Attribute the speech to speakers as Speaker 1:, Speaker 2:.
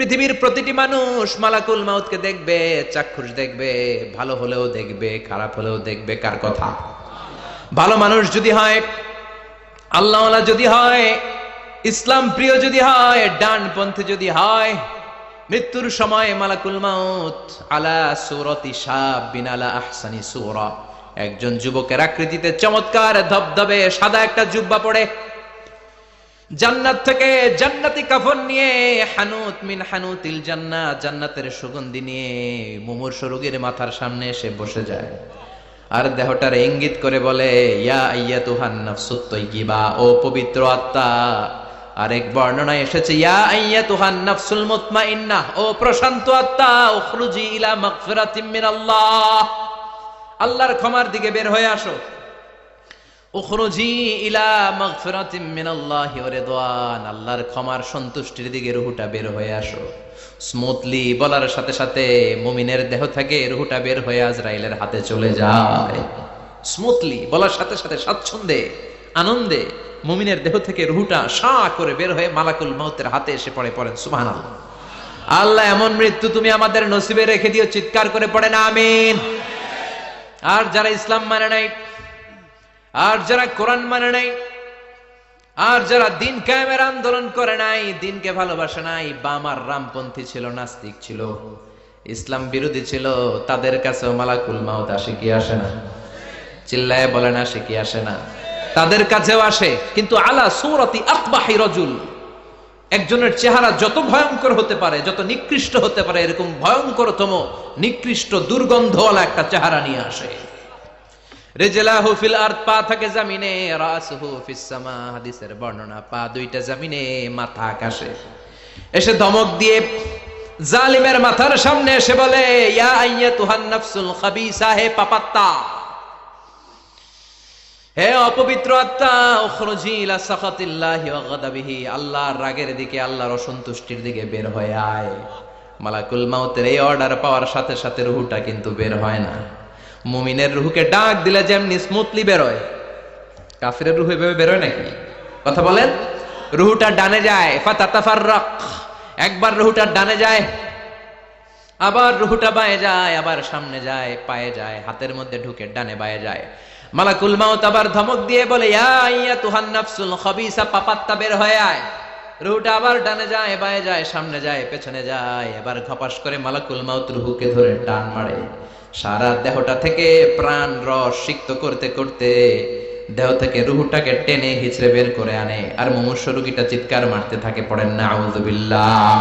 Speaker 1: পৃথিবীর প্রতিটি মানুষ মালাকুল মাউতকে দেখবে, চাক্ষুষ দেখবে, ভালো হলেও দেখবে, খারাপ হলেও দেখবে। কার কথা? ভালো মানুষ যদি হয়, আল্লাহওয়ালা যদি হয়, ইসলাম প্রিয় যদি হয়, ডানপন্থী যদি হয়, মৃত্যুর সময় মালাকুল মাউত আলা সূরাতি শাবিন আলা আহসানি সূরা, একজন যুবকের আকৃতিতে চমৎকার ধবধবে সাদা একটা জুব্বা পরে, জান্নাত থেকে জান্নাতি কাফন নিয়ে, হানুত মিন হানুতিল জান্নাত, জান্নাতের সুগন্ধি নিয়ে মুমূর্ষু রোগীর মাথার সামনে এসে বসে যায় আর দেহটার ইঙ্গিত করে বলে, ইয়া আইয়াতুহান নাফসুত তাইয়্যিবা, ও পবিত্র আত্মা। আরেক বর্ণনায় এসেছে, ইয়া আইয়াতুহান নাফসুল মুতমাইন্নাহ, ও প্রশান্ত আত্মা, উখরুজি ইলা মাগফিরাতিম মিনাল্লাহ, আল্লাহর ক্ষমার দিকে বের হয়ে আসো। উখরুজি ইলা মাগফিরাতিম মিনাল্লাহি ওয়া রিদওয়ান, আল্লাহর ক্ষমার সন্তুষ্টির দিকে রুহটা বের হয়ে আসো। স্মুথলি বলার সাথে সাথে মুমিনের দেহ থেকে রুহটা বের হয়ে আজরাইলের হাতে চলে যায়। স্মুথলি বলার সাথে সাথে স্বাচ্ছন্দ্যে আনন্দে মুমিনের দেহ থেকে রুহটা সা করে বের হয়ে মালাকুল মাউতের হাতে এসে পড়ে। পড়েন সুবহানাল্লাহ। আল্লাহ এমন মৃত্যু তুমি আমাদের নসিবে রেখে দিও, চিৎকার করে পড়েন আমিন। আর যারা ইসলাম মানে নাই, আর যারা কোরআন মানে নাই, আর যারা দিন কায়েমের আন্দোলন করে নাই, দিনকে ভালোবাসে নাই, বাম আর রামপন্থী ছিল, নাস্তিক ছিল, ইসলাম বিরোধী ছিল, তাদের কাছেও মালাকুল মাউত আসে কি আসে না? চিল্লায় বলেন আসে কি আসে না? তাদের কাছেও আসে, কিন্তু আলা সূরাতি আকবাহি রাজুল, একজনের চেহারা যত ভয়ঙ্কর হতে পারে, যত নিকৃষ্ট হতে পারে, এরকম ভয়ঙ্করতম নিকৃষ্ট দুর্গন্ধওয়ালা একটা চেহারা নিয়ে আসে। রিজলাহু ফিল আরদ, পা থাকে জমিনে, রাসুহু ফিস সামা, হাদিসের বর্ণনা, পা দুইটা জমিনে, মাথা আকাশে। এসে ধমক দিয়ে জালিমের মাথার সামনে এসে বলে, ইয়া আইয়াতুহান নাফসুল খাবিসা, হে পাপাত্তা, হে অপবিত্র আত্মা, উখরুজি ইলা সাখাতিল্লাহি ওয়া গাদাবিহি, আল্লাহর রাগের দিকে, আল্লাহর অসন্তুষ্টির দিকে বের হয়ে আয়। মালাকুল মাউতের এই অর্ডার পাওয়ার সাথে সাথে রুহটা কিন্তু বের হয় না। মুমিনের রুহকে ডাক দিলে যেমনি স্মুথলি বেরোয়, কাফিরের রুহ এভাবে বেরোয় নাকি? কথা বলেন। রুহটা ডানে যায়, ফাতাতাফাররাক, একবার রুহটা ডানে যায়, আবার রুহটা বায়ে যায়, আবার সামনে যায়, পায়ে যায়, হাতের মধ্যে ঢুকে ডানে বায়ে যায়। মালাকুল মাউত আবার ধমক দিয়ে বলে, ইয়া আইয়াতুহান নাফসুল খাবিসা, পাপাত্তা, বের হয়ে আয়। রুহটা আবার ডানে যায়, বায়ে যায়, সামনে যায়, পেছনে যায়। এবার ঘপাস করে মালাকুল মাউত রুহকে ধরে টান মারে। সারা দেহটা থেকে প্রাণ রস সিক্ত করতে করতে দেহ থেকে রুহটাকে টেনে হিচড়ে বের করে আনে। আর মুমূর্ষু রোগীটা চিৎকার মারতে থাকে, পড়েন নাউযুবিল্লাহ।